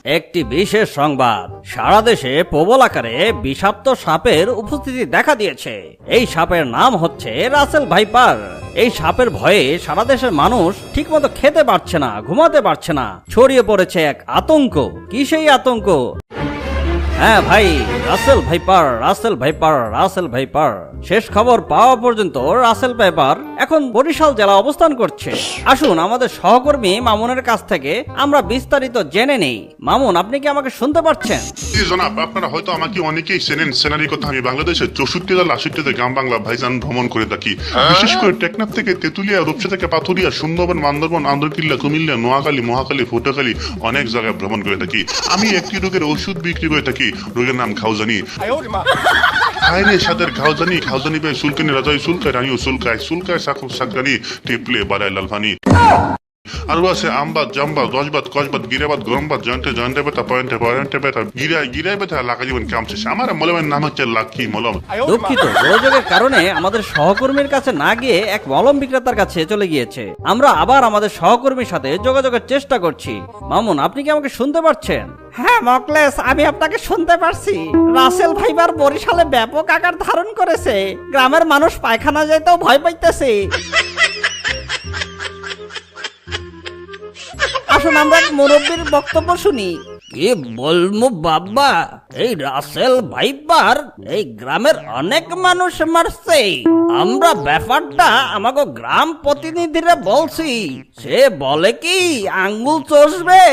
একটি বিশেষ সংবাদ, সারা দেশে প্রবল আকারে বিষাক্ত সাপের উপস্থিতি দেখা দিয়েছে। এই সাপের নাম হচ্ছে রাসেল ভাইপার। এই সাপের ভয়ে সারা দেশের মানুষ ঠিকমতো খেতে পারছে না, ঘুমাতে পারছে না, ছড়িয়ে পড়েছে এক আতঙ্ক। কি সেই আতঙ্ক? হ্যাঁ ভাই, Russell viper, Russell viper, Russell viper. শেষ খবর পাওয়া পর্যন্ত রাসেল ভাইপার এখন বরিশাল জেলা অবস্থান করছে। আসুন আমাদের সহকর্মী মামুনের কাছ থেকে আমরা বিস্তারিত জেনে নেই। মামুন, আপনি কি আমাকে শুনতে পাচ্ছেন? জি জনাব, আপনারা হয়তো আমাকে অনেকেই চেনেন। সেনারি কথা, আমি বাংলাদেশের 64 জেলা 80তে গ্রাম বাংলা ভাইজান ভ্রমণ করে থাকি। বিশেষ করে টেকনাফ থেকে তেতুলিয়া, রূপসা থেকে পাথুরিয়া, সুন্দরবন, বান্দরবন, আন্দরকিল্লা, কুমিল্লা, নোয়াখালী, মহাখালী, ফুটাখালী অনেক জায়গায় ভ্রমণ করে থাকি। আমি একটি রোগের ওষুধ বিক্রি করে থাকি, রোগের নাম খাউজানি। খাইলে সাদের খাউজানি, খাউজানি ভাই সুলকানি, রাজাই সুলকায়, রানীও সুলকায়, সুলকায় সাকরানি, টিপলে বাড়ায় লালফানি। আরো আছে আমবাদ, জামবাদ, দশবাদ, কসবাদ, গিরাবাদ, গরমবাদ, জয়ন্তে ব্যথা, পয়েন্টে ব্যথা, গিরায় ব্যথা, লাকা জীবন কাম শেষ। আমার মলমের নাম হচ্ছে লাকি মলম। দুঃখিত, গোলযোগের কারণে আমাদের সহকর্মীর কাছে না গিয়ে এক মলম বিক্রেতার কাছে চলে গিয়েছে। আমরা আবার আমাদের সহকর্মীর সাথে যোগাযোগের চেষ্টা করছি। মামুন, আপনি কি আমাকে শুনতে পাচ্ছেন? হ্যাঁ মকলেস, আমি আপনাকে শুনতে পারছি। রাসেল ভাইবার বরিশালে ব্যাপক আকার ধারণ করেছে। গ্রামের মানুষ পায়খানা যেতেও ভয় পাইতেছে। আসুন আমরা এক মুরব্বীর বক্তব্য শুনি। কি বলবো বাবা, এই রাসেল ভাইপার এই গ্রামের অনেক মানুষ মারছে। আমরা ব্যাপারটা আমাকে গ্রাম প্রতিনিধিরা বলছি। সে বলে কি আঙ্গুল চষবে।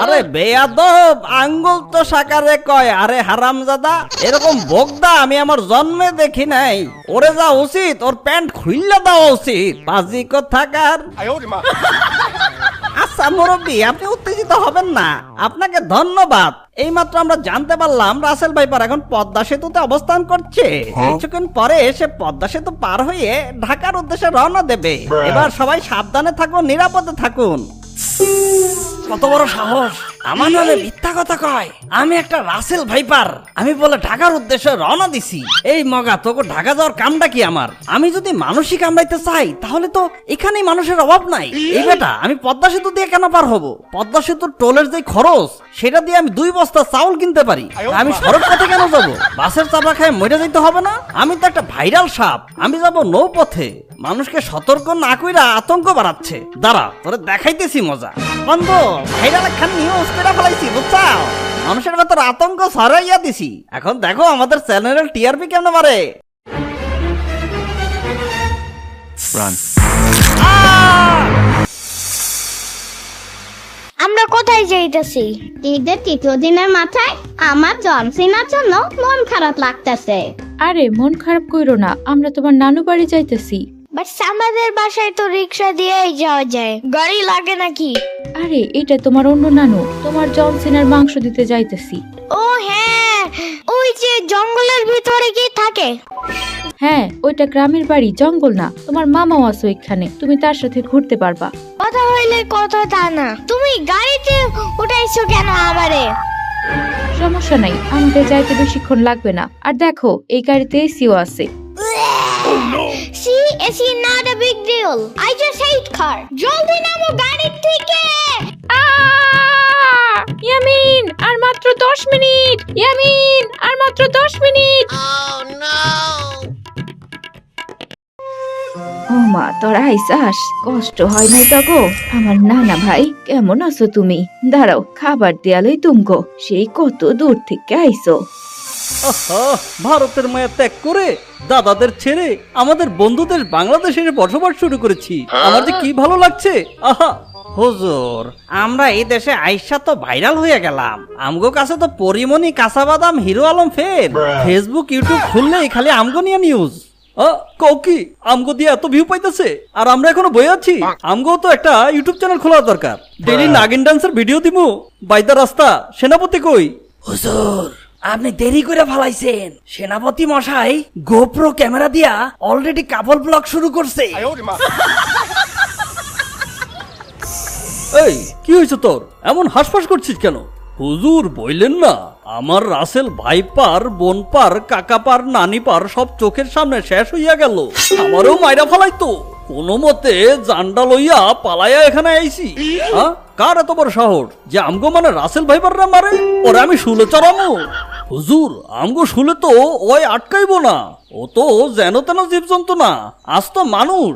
আরে বেয়াদব, আঙ্গুল তো সাকারে কয়। আরে হারামজাদা, এরকম বগদা আমি আমার জন্মে দেখি নাই। ওরে যা উচিত, ওর প্যান্ট খুইল্লা দেওয়া উচিত। বাজি কোথাকার। আচ্ছা মুরব্বী, আপনি উত্তেজিত হবেন না। আপনাকে ধন্যবাদ। এইমাত্র আমরা জানতে পারলাম রাসেল ভাইপার এখন পদ্মা সেতুতে অবস্থান করছে। কিছুক্ষণ পরে সে পদ্মা সেতু পার হয়ে ঢাকার উদ্দেশ্যে রওনা দেবে। এবার সবাই সাবধানে থাকুন, নিরাপদে থাকুন। কত বড় সাহস, আমার নামে মিথ্যা কথা কয়। আমি একটা রাসেল ভাইপার, আমি বলে ঢাকার উদ্দেশ্যে রওনা দিছি। এই মগা, তোকে ঢাকা যাওয়ার কামটা কি আমার? আমি যদি মানুষই কামড়াইতে চাই তাহলে তো এখানেই মানুষের অভাব নাই। এই বেটা, আমি পদ্মা সেতু দিয়ে কেন পার হব? পদ্মা সেতুর টোলের যে খরচ, সেটা দিয়ে আমি 2 বস্তা চাউল কিনতে পারি। আমি সড়ক পথে কেন যাব? বাসের চাপা খায় মরে যেতে হবে না? আমি তো একটা ভাইরাল সাপ, আমি যাব নৌপথে। মানুষকে সতর্ক না কইরা আতঙ্ক বাড়াচ্ছে। দাঁড়া, তোরে দেখাইতেছি মজা। বন্ধু, ভাইরাল একখান নিউজ করে ফেলাইছি, বুঝছাও? মানুষের ভেতর আতঙ্ক ছড়াইয়া দিছি। এখন দেখো আমাদের চ্যানেলের টিআরপি কেমনে মারে। আমরা কোথায় যাইতেছি? ঈদের 3য় দিনের মাথায় আমার জনসিনার জন্য মন খারাপ লাগতেছে। আরে মন খারাপ কইরো না, আমরা তোমার নানু বাড়ি যাইতেছি। বাট আমাদের বাসায় তো রিক্সা দিয়েই যাওয়া যায়, গাড়ি লাগে নাকি? আরে এটা তোমার অন্য নানু, তোমার জনসিনার মাংস দিতে যাইতেছি। ও হ্যাঁ, ওই যে জঙ্গলের ভিতরে কি থাকে? হ্যাঁ, ওইটা গ্রামের বাড়ি, জঙ্গল না। তোমার মামাও আছে ওইখানে, তুমি তার সাথে ঘুরতে পারবা। কথা হইলে কথা তা না, তুমি গাড়িতে উঠাইছো কেন আমারে? সমস্যা নাই, আমাদের যাইতে বেশিক্ষণ লাগবে না। আর দেখো, এই গাড়িতে এসিও আছে। See, it's not a big deal. I just hate car. জলদি নামো গাড়ি থেকে। ইয়ামিন, আর মাত্র 10 মিনিট। ইয়ামিন, আর মাত্র 10 মিনিট। ও মা, তোরা আইসাস? কষ্ট হয় নাই তো গো? আমার নানা ভাই, কেমন আছো তুমি? দাঁড়াও, খাবার দেয়ালই তুমগো, সেই কত দূর থেকে আইসো। আহা, ভারতের মায়া ত্যাগ করে দাদাদের ছেড়ে আমাদের বন্ধুদের বাংলাদেশে বসবাস শুরু করেছি। আমার যে কি ভালো লাগছে। আহা হুজুর, আমরা এই দেশে আইসা তো ভাইরাল হয়ে গেলাম। আমগো কাছে তো পরিমণি, কাঁচা বাদাম, হিরো আলম ফের। ফেসবুক, ইউটিউব খুললেই খালি আমগো নিয়ে নিউজ। কি আমগো দিয়ে এত ভিউ পাইতেছে, আর আমরা এখনো বই আছি? আমগো তো একটা ইউটিউব চ্যানেল খোলা দরকার। ডেইলি নাগিন ডান্সের ভিডিও দিমু। বাইদা রাস্তা, সেনাপতি কই? হুজুর, আপনি দেরি করে ফেলাইছেন। সেনাপতি মশাই গোপ্রো ক্যামেরা দিয়া অলরেডি কাপল ব্লগ শুরু করছে। এই কি হয়েছে তোর? এমন হাসপাস করছিস কেন? হুজুর বললেন না, আমার রাসেল ভাইপার, বোনপার, কাকাপার, নানিপার সব চোখের সামনে শেষ হইয়া গেল। আমারও মাইরা ফেলাইতো। কোনো মতে জান্ডা লইয়া পালাইয়া এখানে আইছি। কার এত বড় শহর যে আমগো মানে রাসেল ভাইপাররা মারে? ওরে আমি শুলে চড়ামো? হুজুর, আমগো শুলে তো ওই আটকাইবো না, ও তো যেন তেন জীবজন্তু না, আজ তো মানুষ।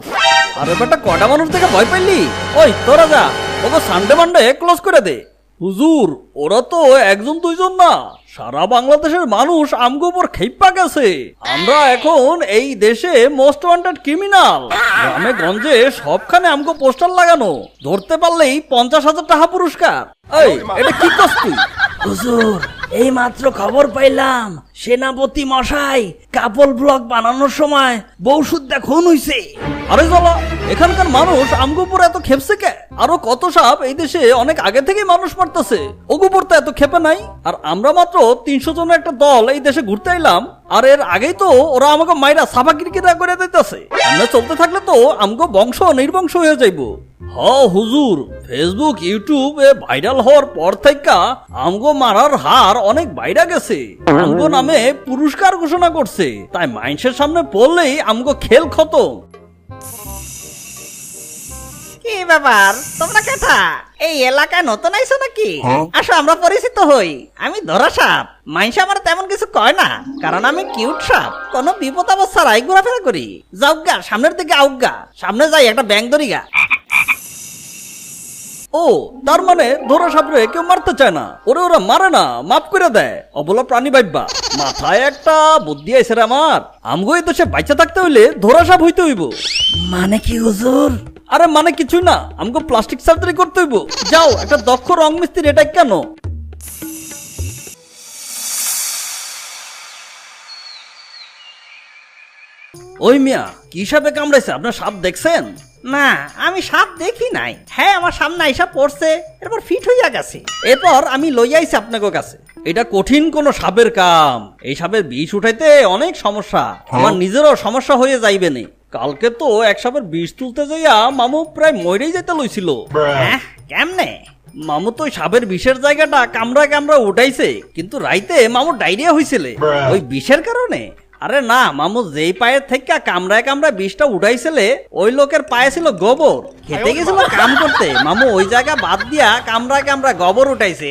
আরে বেটা, কয়টা মানুষ থেকে ভয় পাইলি? ওই তোরা যা, ওকে সানডে মানডে ক্লোজ করে দে। হুজুর, ওরা তো একজন দুইজন না, সারা বাংলাদেশের মানুষ আমগো উপর খেপা গেছে। আমরা এখন এই দেশে মোস্ট ওয়ান্টেড ক্রিমিনাল। গ্রামে গঞ্জে সবখানে আমগো পোস্টার লাগানো, ধরতে পারলেই 50,000 টাকা পুরস্কার। এই, এটা কি করছ তুই? হুজুর, এই মাত্র খবর পাইলাম সেনাপতি মশাই কাপল ব্লগ বানানোর সময় বউ সুদ্ধা খুন হইছে। আরে জ্বালা, এখানকার মানুষ আমগো উপর এত খেপছে কে? আরো কত সাপ এই দেশে অনেক আগে থেকে মানুষ মারতেছে, ওগো উপর তো এত খেপে নাই। আর আমরা মাত্র 300 জনের একটা দল এই দেশে ঘুরতে এলাম, আর এর আগেই তো ওরা আমাকে মাইরা সাফা কিরকিরা করে দিতেছে। আমরা চলতে থাকলে তো আমগো বংশ নির্বংশ হয়ে যাইবো। হুজুর, ফেসবুক ইউটিউবে ভাইরাল হওয়ার পর থেকে আমগো মারার হার অনেক বাইরে গেছে। আমগো নামে পুরস্কার ঘোষণা করছে, তাই মানুষের সামনে পড়লেই আমগো খেল খতম। কি ব্যাপার, তোমরা কেটা এই এলাকায় নতুন আইছো নাকি? আসো, আমরা পরিচিত হই। আমি ধরা সাপ। মাইনসা আমার তেমন কিছু কয় না, কারণ আমি কিউট সাপ। কোনো বিপদ আপদ ছাড়াই ঘোরাফেরা করি। যাওগা, সামনের দিকে আউগা, সামনে যাই একটা ব্যাং ধরিগা। ও, তার মানে ধরা সাপরে কেউ মারতে চায় না, ওরা মারে না, মাফ করে দেয়। অবলা প্রাণী বাইবা, মাথায় একটা বুদ্ধি আইছে রে আমার। আমগো এই দেশে বাইচা থাকতে হইলে ধরা সাপ হইতে হইব। মানে কি হুজুর? আরে মানে কিছুই না, আমগো প্লাস্টিক সার্জারি করতে হইব। যাও, একটা দক্ষ রং মিস্ত্রি এটা কেন? ওই মিয়া, কি সাপে কামড়াইছে? আপনার সাপ দেখছেন? না, আমি সাপ দেখি নাই। হ্যাঁ, আমার সামনে আইসা পড়ছে, এরপর ফিট হইয়া গেছে। এরপর আমি লইয়াইছি আপনাকে কাছে। এটা কঠিন কোন সাপের কাম। এই সাপের বিষ উঠাইতে অনেক সমস্যা, আমার নিজেরও সমস্যা হয়ে যাইবে না। কালকে তো এক সাপের বিষ তুলতে যাইয়া মামু প্রায় মরেই যেতে লইছিল। হ্যাঁ, কেমনে? মামু তো ওই সাপের বিষের জায়গাটা কামড়া উঠাইছে, কিন্তু রাইতে মামু ডায়রিয়া হয়েছিল ওই বিষের কারণে। আরে না, মামু যেই পায়ের থেকে কামড়ায় বিষটা উঠাইছিলে, ওই লোকের পায়ে ছিল গোবর। খেতে গেছিল কাম করতে, মামু ওই জায়গা বাদ দিয়া কামড়া গোবর উঠাইছে।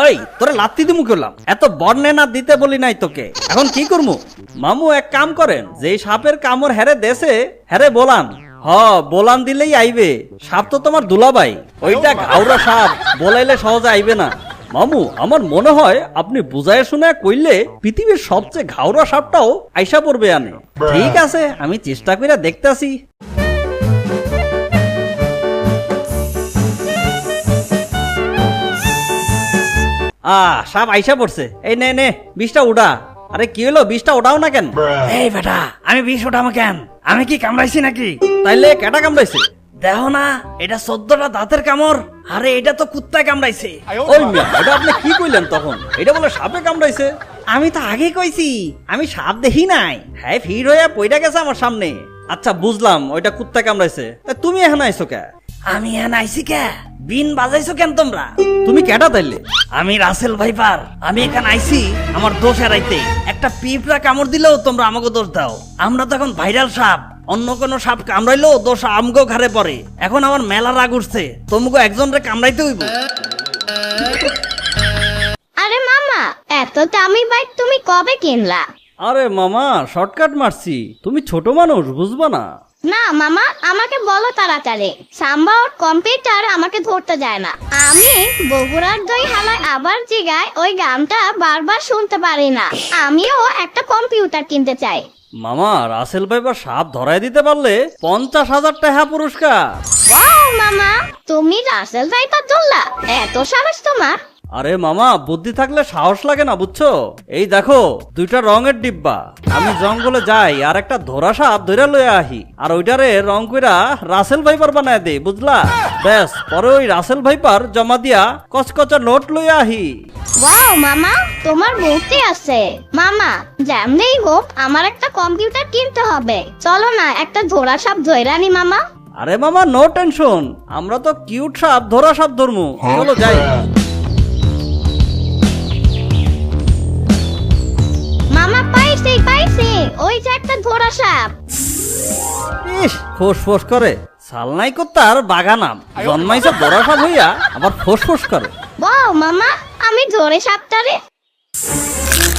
ওই, তোরা লাত্তি দিমু করলাম, এত বর্ণে না দিতে বলি নাই তোকে। এখন কি করমু? মামু এক কাম করেন, যেই সাপের কামড় হেরে দেশে হেরে বলান। বলান দিলেই আইবে। সাপ তো তোমার দুলাভাই, ওইটা ঘাওড়া সাপ, বলাইলে সহজে আইবে না। মামু, আমার মনে হয় আপনি বুঝায় শুনে কইলে পৃথিবীর সবচেয়ে ঘাওড়া সাপটাও আইসা পড়বে আনে। ঠিক আছে, আমি চেষ্টা করে দেখতেছি। সাপ আইসা পড়ছে। এই নে বিষটা উঠা। আরে কি হলো, বিষটা ওঠাও না কেন? এই বেটা, আমি বিষ উঠামো কেন? আমি কি কামড়াইছি নাকি? তাইলে কেটা কামড়াইছে? দেখো না, এটা 14টা দাঁতের কামড়। আরে এটা তো কুত্তায় কামড়াইছে। ওই মিয়া, এটা আপনি কি কইলেন তখন? এটা বলে সাপে কামড়াইছে? আমি তো আগে কইছি আমি সাপ দেখি নাই। হ্যাঁ, ফির হইয়া পইটা গেছে আমার সামনে। আচ্ছা, বুঝলাম, ওইটা কুত্তা কামড়াইছে। তুমি এখন আইছো কে? আমি এখন আইছি কে? বিন বাজাইছো কেন তোমরা? তুমি কেটা তাইলে? আমি রাসেল ভাইপার। আমি এখানে আইছি আমার দোষ এড়াইতে। একটা পিঁপড়া কামড় দিলেও তোমরা আমাকে দোষ দাও। আমরা তো এখন ভাইরাল সাপ, অন্য কোনো সাপ কামড়াইলেও দোষ আমগো ঘাড়ে পড়ে। এখন আমার মেলা রাগ উঠছে, তোমাকে একজনরে কামড়াইতে হইব। আরে মামা, এত দামি বাইক তুমি কবে কিনলা? আরে মামা, শর্টকাট মারছি, তুমি ছোট মানুষ, বুঝবা না। না মামা, আমাকে বলো তাড়াতাড়ি। সাম্বা ওর কম্পিউটার আমাকে ধরতে যায় না। আমি বগুড়ার দই হালায় আবার জিগায় ওই গানটা বারবার শুনতে পারি না। আমিও একটা কম্পিউটার কিনতে চাই। মামা, রাসেল ভাইপার সাপ ধরাই দিতে পারলে 50,000 টাকা পুরস্কার। ওয়াও মামা, তুমি রাসেল ভাইপার ধরলা? এত সাহস তোমার? আরে মামা, বুদ্ধি থাকলে সাহস লাগে না, বুঝছো? এই দেখো, 2টা রঙের ডিব্বা। আমি জঙ্গলে যাই আর একটা ধরা সাপ ধরে লয়ে আহি, আর ওইটারে রং কইরা রাসেল ভাইপার বানায় দেই, বুঝলা? ব্যাস, পরে ওই রাসেল ভাইপার জমা দিয়া কচকচা নোট লয়ে আহি। ওয়াও মামা, তোমার বুদ্ধি আছে। মামা, যেমনেই হোক আমার একটা কম্পিউটার কিনতে হবে। চলো না একটা ধরা সাপ ধইরা নি মামা। আরে মামা, নো টেনশন, আমরা তো কিউট সাপ ধরা সাপ ধরমু। চলো যাই। মামা, পাইছি, ওই যে একটা ধরা সাপ। ইস ফোঁস করে সালনাই কুত্তার বাগানাম জন্মাইছে দোরা সাপ হইয়া আবার ফোঁস করে। বাহ মামা, আমি ধরে সাপটারে।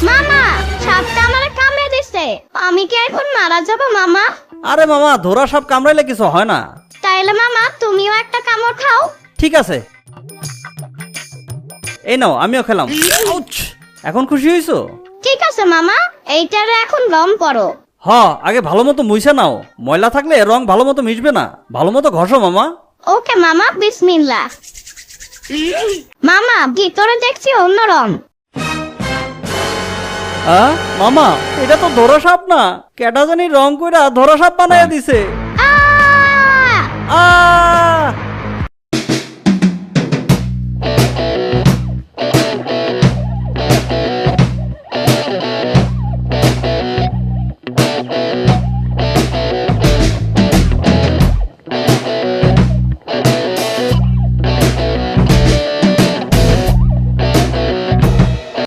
মামা, সাপটা আমারে কামড়ে দিছে, আমি কি এখন মারা যাবো মামা? আরে মামা, ধোরা সাপ কামড়াইলে কিছু হয় না। তাইলে মামা তুমিও একটা কামড় খাও। ঠিক আছে, এই নাও আমিও খেলাম। আউচ! এখন খুশি হইছো? ঠিক আছে মামা, এইটারে এখন রং করো। হ, আগে ভালো মতো মুইছে নাও, ময়লা থাকলে রং ভালো মতো মিশবে না। ভালো মতো ঘষো মামা। ওকে মামা, বিসমিল্লাহ। মামা, ভিতরে দেখছি অন্য রং। মামা, এটা তো ধরা সাপ না, কেটা জানি রং কইরা ধরা সাপ বানাইয়া দিছে। আহ!